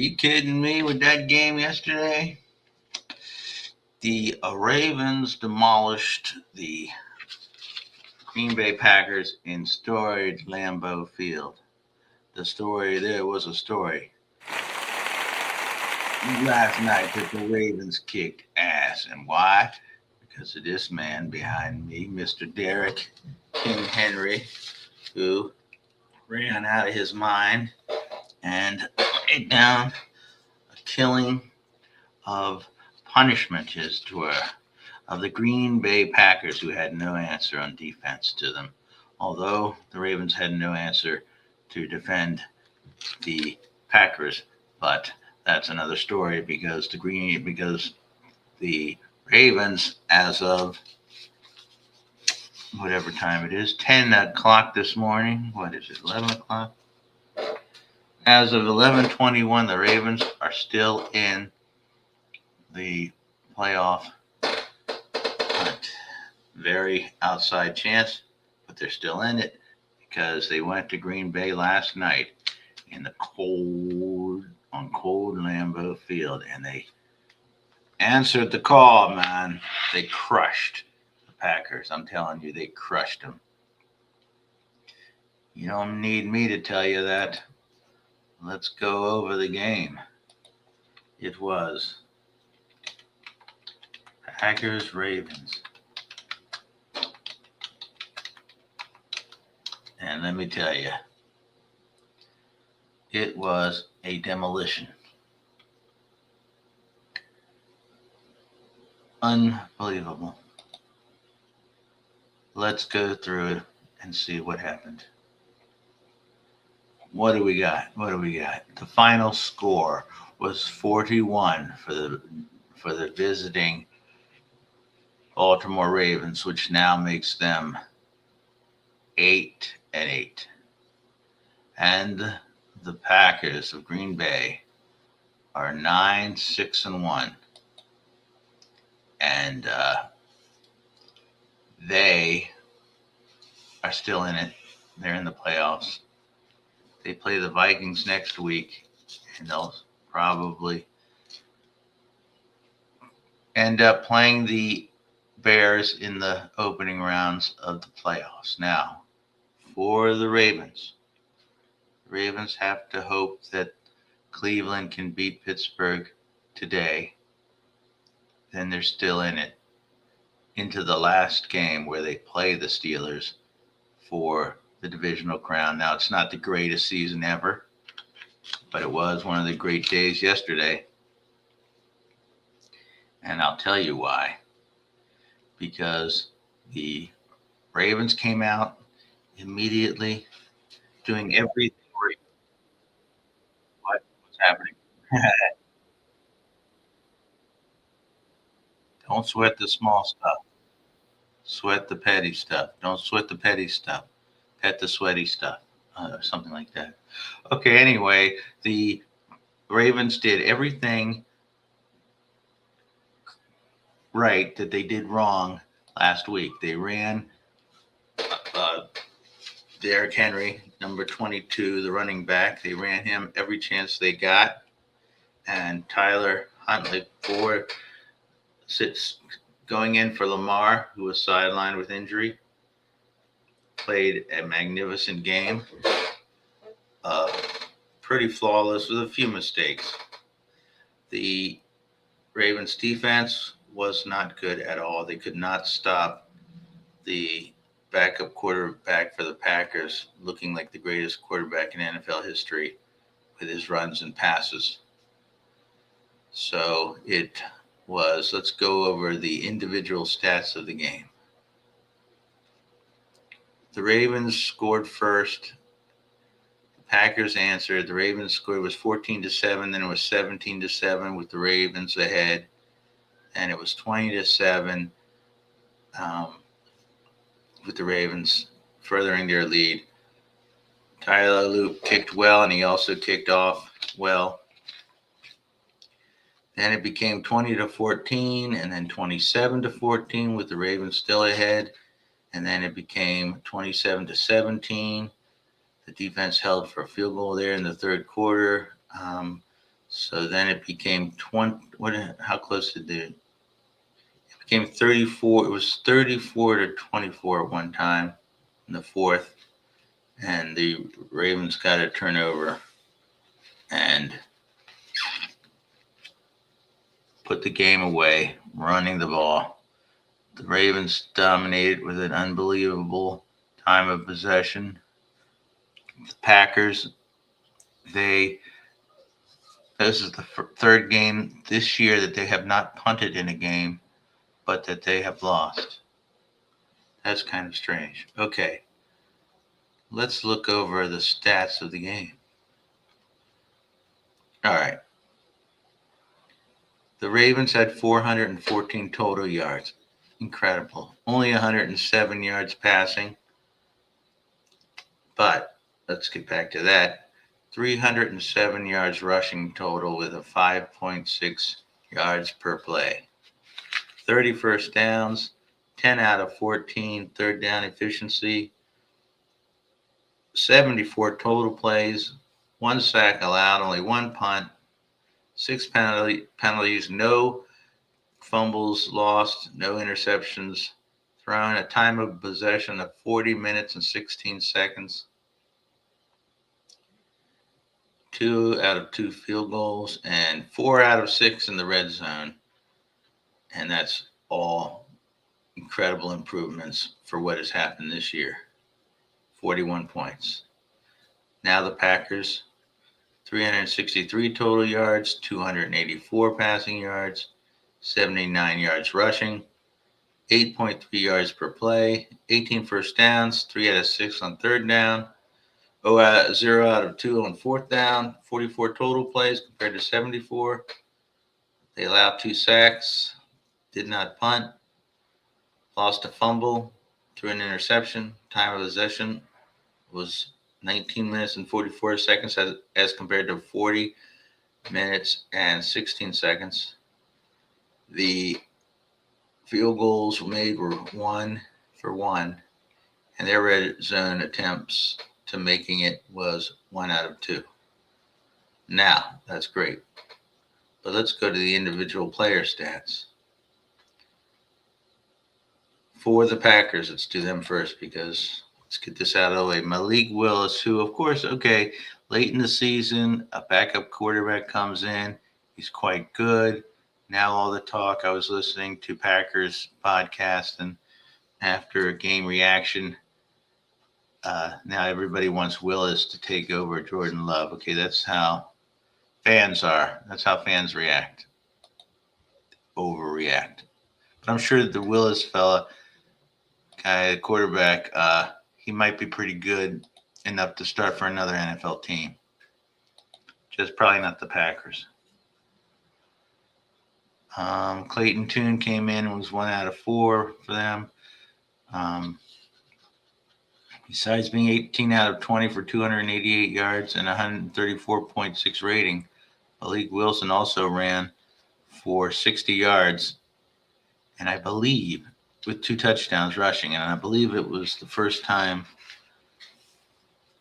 you kidding me with that game yesterday? The Ravens demolished the Green Bay Packers in storied Lambeau Field. The story there was a story. Last night that the Ravens kicked ass. And why? Because of this man behind me, Mr. Derrick King Henry, who ran out of his mind and laid down a killing of punishment of the Green Bay Packers, who had no answer on defense to them. Although the Ravens had no answer to defend the Packers, but that's another story because the Ravens, as of whatever time it is, 10 o'clock this morning, what is it, 11 o'clock? As of 11:21, the Ravens are still in the playoff hunt. Very outside chance, but they're still in it because they went to Green Bay last night in the cold Lambeau Field, and they answered the call, man. They crushed the Packers. I'm telling you, they crushed them. You don't need me to tell you that. Let's go over the game. It was Packers Ravens. And let me tell you, it was a demolition. Unbelievable. Let's go through it and see what happened. What do we got? The final score was 41 for the visiting Baltimore Ravens, which now makes them 8-8. And the Packers of Green Bay are 9-6-1. And they are still in it. They're in the playoffs. They play the Vikings next week, and they'll probably end up playing the Bears in the opening rounds of the playoffs. Now, for the Ravens have to hope that Cleveland can beat Pittsburgh today. Then they're still in it into the last game where they play the Steelers for the divisional crown. Now, it's not the greatest season ever, but it was one of the great days yesterday. And I'll tell you why. Because the Ravens came out immediately doing everything. What's happening? Don't sweat the small stuff. Sweat the petty stuff. Don't sweat the petty stuff. Pet the sweaty stuff. Or something like that. Okay, anyway, the Ravens did everything right that they did wrong last week. They ran Derrick Henry, number 22, the running back. They ran him every chance they got. And Tyler Huntley, going in for Lamar, who was sidelined with injury, played a magnificent game. Pretty flawless with a few mistakes. The Ravens defense was not good at all. They could not stop the backup quarterback for the Packers, looking like the greatest quarterback in NFL history with his runs and passes. So let's go over the individual stats of the game. The Ravens scored first. The Packers answered. The Ravens scored was 14-7, then it was 17-7 with the Ravens ahead, and it was 20-7 with the Ravens furthering their lead. Tyler Loop kicked well, and he also kicked off well. Then it became 20-14, and then 27-14 with the Ravens still ahead. And then it became 27-17. The defense held for a field goal there in the third quarter. So then it became 20. How close did it? It became 34. It was 34-24 at one time in the fourth, and the Ravens got a turnover and put the game away, running the ball. The Ravens dominated with an unbelievable time of possession. The Packers, this is the third game this year that they have not punted in a game, but that they have lost. That's kind of strange. Okay, let's look over the stats of the game. All right. The Ravens had 414 total yards. Incredible. Only 107 yards passing. But let's get back to that. 307 yards rushing total with a 5.6 yards per play. 30 first downs, 10 out of 14 third down efficiency, 74 total plays, 1 sack allowed, only 1 punt, 6 penalties, no fumbles lost, no interceptions thrown, a time of possession of 40 minutes and 16 seconds, 2 out of 2 field goals, and 4 out of 6 in the red zone. And that's all incredible improvements for what has happened this year. 41 points. Now the Packers, 363 total yards, 284 passing yards, 79 yards rushing, 8.3 yards per play, 18 first downs, 3 out of 6 on third down, 0 out of 2 on fourth down, 44 total plays compared to 74. They allowed 2 sacks, did not punt, lost a fumble, threw an interception. Time of possession was 19 minutes and 44 seconds as compared to 40 minutes and 16 seconds. The field goals made were 1 for 1, and their red zone attempts to making it was 1 out of 2. Now, that's great. But let's go to the individual player stats. For the Packers, let's do them first because let's get this out of the way. Malik Willis, who, of course, okay, late in the season, a backup quarterback comes in. He's quite good. Now all the talk, I was listening to Packers podcast, and after a game reaction, now everybody wants Willis to take over Jordan Love. Okay, that's how fans are. That's how fans react. Overreact. But I'm sure that the Willis fella, guy, quarterback, he might be pretty good enough to start for another NFL team. Just probably not the Packers. Clayton Tune came in and was 1 out of 4 for them. Besides being 18 out of 20 for 288 yards and 134.6 rating, Malik Wilson also ran for 60 yards, and I believe with 2 touchdowns rushing, and I believe it was the first time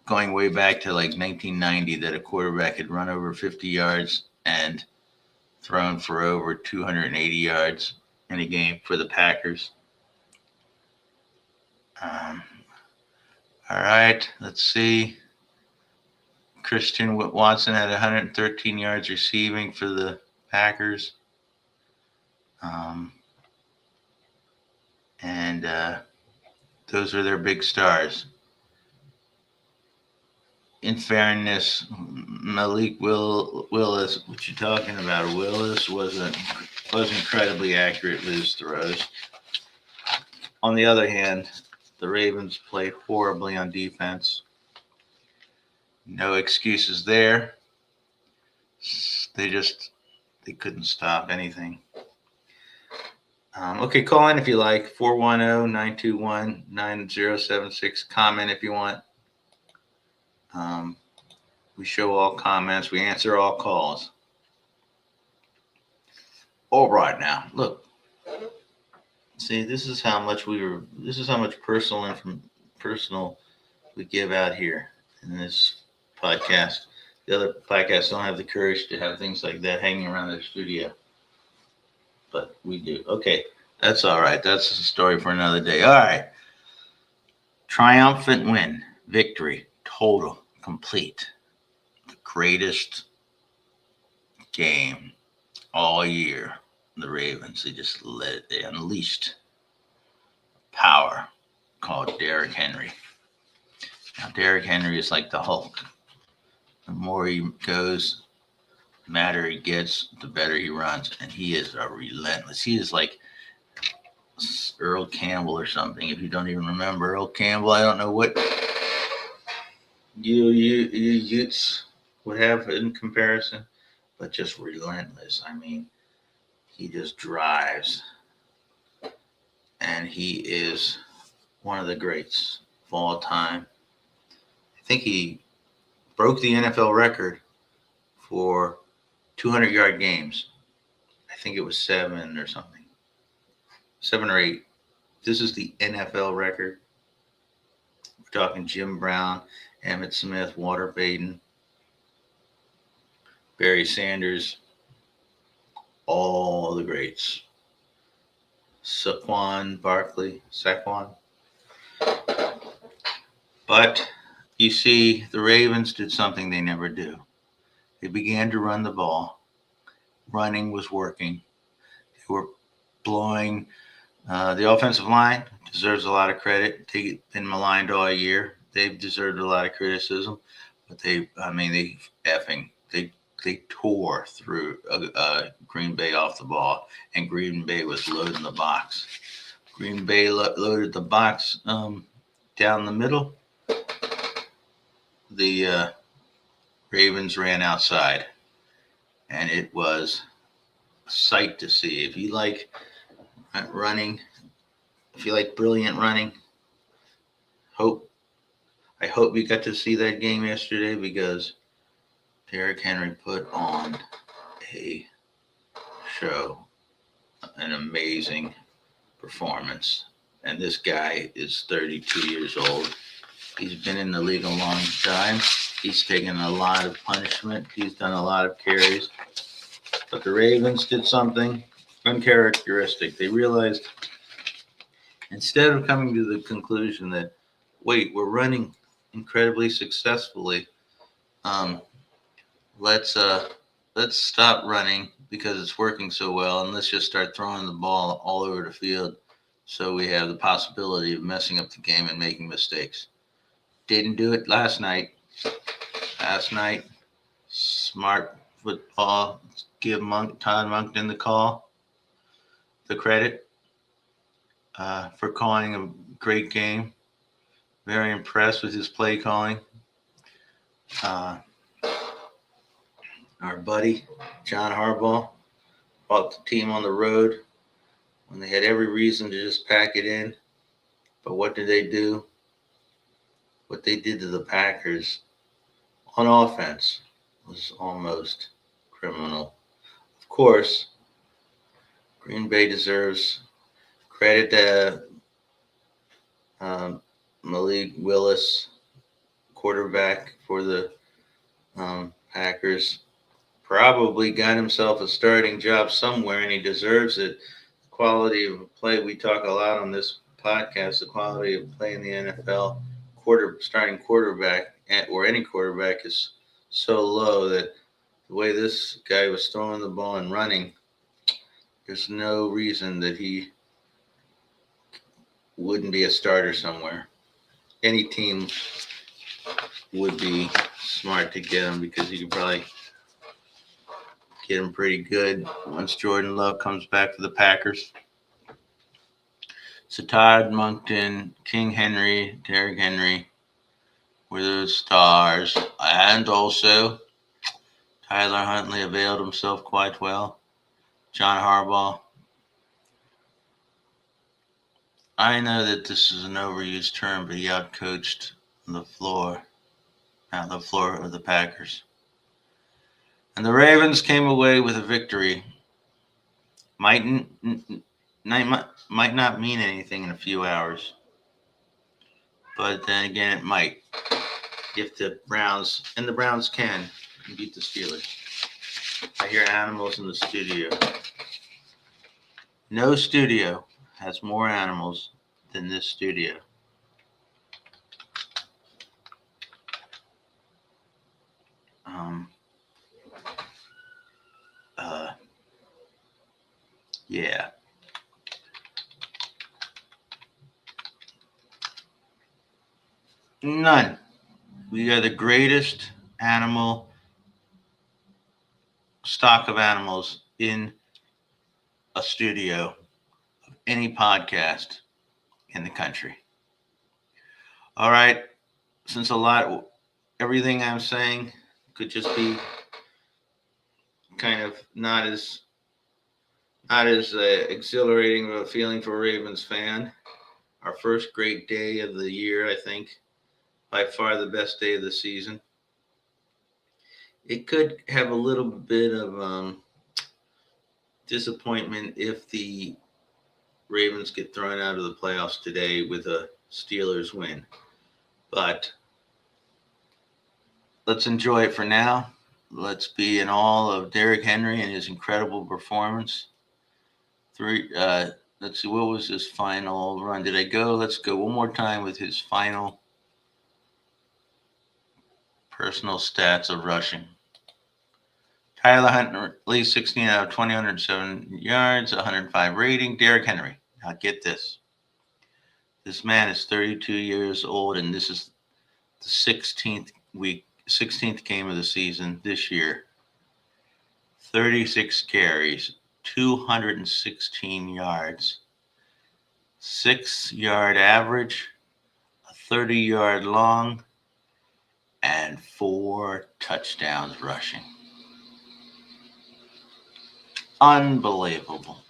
going way back to like 1990 that a quarterback had run over 50 yards and thrown for over 280 yards in a game for the Packers. All right, let's see. Christian Watson had 113 yards receiving for the Packers. And those are their big stars. In fairness, Malik Willis, what you talking about? Willis was incredibly accurate with his throws. On the other hand, the Ravens played horribly on defense. No excuses there. They couldn't stop anything. Okay, call in if you like, 410-921-9076. Comment if you want. We show all comments. We answer all calls. All right, now look. See, this is how much personal we give out here in this podcast. The other podcasts don't have the courage to have things like that hanging around their studio, but we do. Okay, that's all right. That's a story for another day. All right. Triumphant win, victory, total, complete. The greatest game all year. The Ravens, they unleashed power called Derrick Henry. Now, Derrick Henry is like the Hulk. The more he goes, the madder he gets, the better he runs. And he is a relentless. He is like Earl Campbell or something. If you don't even remember Earl Campbell, I don't know what you Utes would have in comparison, but just relentless. I mean, he just drives, and he is one of the greats of all time. I think he broke the NFL record for 200-yard games. I think it was 7 or 8. This is the NFL record. We're talking Jim Brown, Emmitt Smith, Walter Payton, Barry Sanders, all the greats. Saquon Barkley. But you see, the Ravens did something they never do. They began to run the ball. Running was working. They were blowing. The offensive line deserves a lot of credit. They've been maligned all year. They've deserved a lot of criticism, but they tore through Green Bay off the ball, and Green Bay was loading the box. Green Bay loaded the box down the middle. The Ravens ran outside, and it was a sight to see. If you like running, if you like brilliant running, I hope you got to see that game yesterday, because Derrick Henry put on a show, an amazing performance. And this guy is 32 years old. He's been in the league a long time. He's taken a lot of punishment. He's done a lot of carries. But the Ravens did something uncharacteristic. They realized, instead of coming to the conclusion that, wait, we're running incredibly successfully, let's stop running because it's working so well, and let's just start throwing the ball all over the field, so we have the possibility of messing up the game and making mistakes. Didn't do it last night. Smart football. Give Todd Monken the credit for calling a great game. Very impressed with his play calling. Our buddy John Harbaugh brought the team on the road when they had every reason to just pack it in. But what did they do? What they did to the Packers on offense was almost criminal. Of course, Green Bay deserves credit to Malik Willis, quarterback for the Packers. Probably got himself a starting job somewhere, and he deserves it. The quality of play, we talk a lot on this podcast, the quality of play in the NFL, starting quarterback, or any quarterback, is so low that the way this guy was throwing the ball and running, there's no reason that he wouldn't be a starter somewhere. Any team would be smart to get him, because you could probably get him pretty good once Jordan Love comes back to the Packers. So Todd Monken, King Henry, Derrick Henry were the stars, and also Tyler Huntley availed himself quite well. John Harbaugh. I know that this is an overused term, but he outcoached the floor of the Packers. And the Ravens came away with a victory. Might not mean anything in a few hours, but then again, it might. If the Browns can and beat the Steelers. I hear animals in the studio. No studio has more animals than this studio. Yeah. None. We are the greatest stock of animals in a studio of any podcast in the country. All right. Since everything I'm saying could just be kind of not as exhilarating of a feeling for a Ravens fan. Our first great day of the year, I think, by far the best day of the season. It could have a little bit of disappointment if the Ravens get thrown out of the playoffs today with a Steelers win. But let's enjoy it for now. Let's be in awe of Derrick Henry and his incredible performance. Let's see, what was his final run? Did I go? Let's go one more time with his final personal stats of rushing. Tyler Huntley, 16 out of 20, 107 yards, 105 rating. Derrick Henry. Now get this. This man is 32 years old, and this is the 16th game of the season this year. 36 carries, 216 yards, 6-yard average, a 30-yard long, and 4 touchdowns rushing. Unbelievable.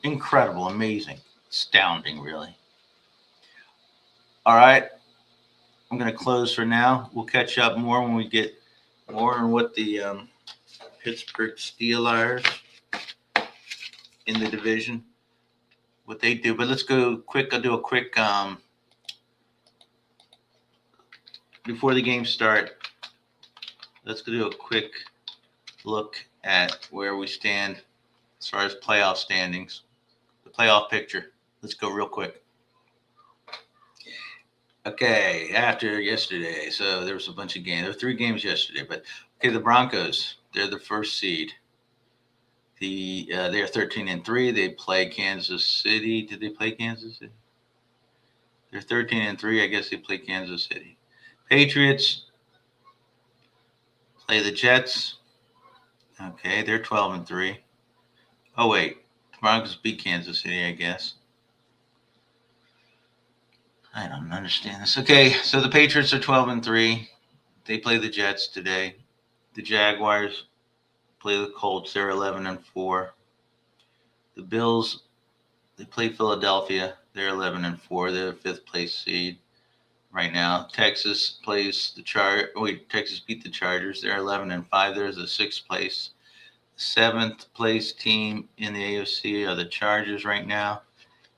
Incredible. Amazing. Astounding, really. All right. I'm going to close for now. We'll catch up more when we get more on what the Pittsburgh Steelers in the division, what they do. But let's go quick. I'll do a quick, before the game start, let's do a quick look at where we stand as far as playoff standings, the playoff picture. Let's go real quick. Okay, after yesterday, so there was a bunch of games. There were 3 games yesterday, but okay, the Broncos, they're the first seed. They're 13-3. They play Kansas City. Did they play Kansas City? They're 13-3. I guess they play Kansas City. Patriots play the Jets. Okay, they're 12-3. Oh wait, the Broncos beat Kansas City, I guess. I don't understand this. Okay, so the Patriots are 12-3. They play the Jets today. The Jaguars play the Colts. They're 11-4. The Bills, they play Philadelphia. They're 11-4. They're the 5th place seed right now. Texas plays Texas beat the Chargers. They're 11-5. They're the 6th place. 7th place team in the AFC are the Chargers right now.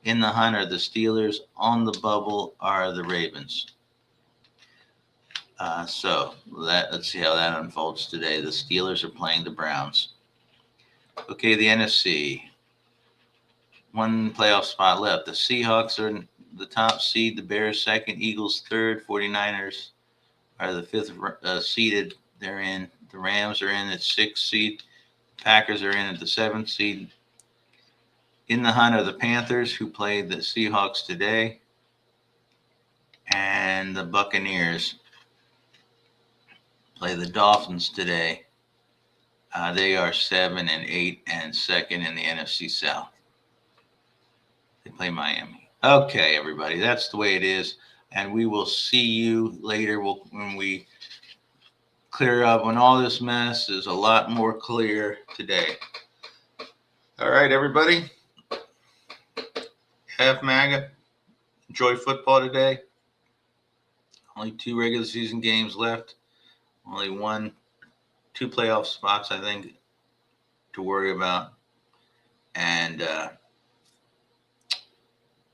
In the hunt are the Steelers. On the bubble are the Ravens. Let's see how that unfolds today. The Steelers are playing the Browns. Okay, the NFC. 1 playoff spot left. The Seahawks are the top seed. The Bears 2nd. Eagles 3rd. 49ers are the 5th seeded. They're in. The Rams are in at 6th seed. Packers are in at the 7th seed. In the hunt are the Panthers, who played the Seahawks today, and the Buccaneers play the Dolphins today. They are 7-8 and 2nd in the NFC South. They play Miami. Okay, everybody, that's the way it is, and we will see you later when we clear up, when all this mess is a lot more clear today. All right, everybody. Have MAGA. Enjoy football today. Only 2 regular season games left. Only 2 playoff spots, I think, to worry about. And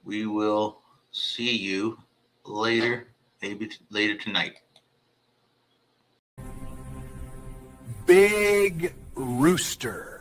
we will see you later, maybe later tonight. big rooster.